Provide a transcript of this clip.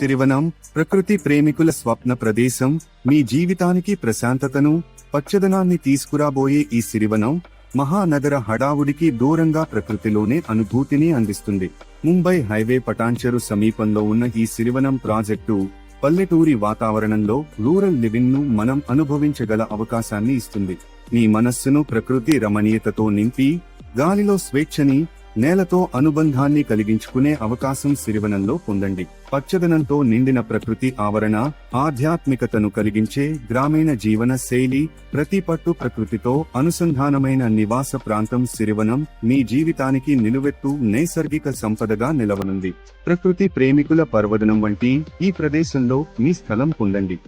సిరివనం ప్రకృతి ప్రేమికుల స్వప్న ప్రదేశం, మీ జీవితానికి ప్రశాంతతను, పచ్చదనాన్ని తీసుకురాబోయే ఈ సిరివనం మహానగర హడావుడికి దూరంగా ప్రకృతిలోనే అనుభూతిని అందిస్తుంది. ముంబై హైవే పటాన్చెరు సమీపంలో ఉన్న ఈ సిరివనం ప్రాజెక్టు పల్లెటూరి వాతావరణంలో రూరల్ లివింగ్ ను మనం అనుభవించగల అవకాశాన్ని ఇస్తుంది. మీ మనస్సును ప్రకృతి రమణీయతతో నింపి, గాలిలో స్వేచ్ఛని, నేలతో అనుబంధాన్ని కలిగించుకునే అవకాశం సిరివనంలో పొందండి. పచ్చదనంతో నిండిన ప్రకృతి ఆవరణ, ఆధ్యాత్మికతను కలిగించే గ్రామీణ జీవన శైలి, ప్రతి పట్టు ప్రకృతితో అనుసంధానమైన నివాస ప్రాంతం సిరివనం మీ జీవితానికి నిలువెత్తు నైసర్గిక సంపదగా నిలవనుంది. ప్రకృతి ప్రేమికుల పర్వదనం వంటి ఈ ప్రదేశంలో మీ స్థలం పొందండి.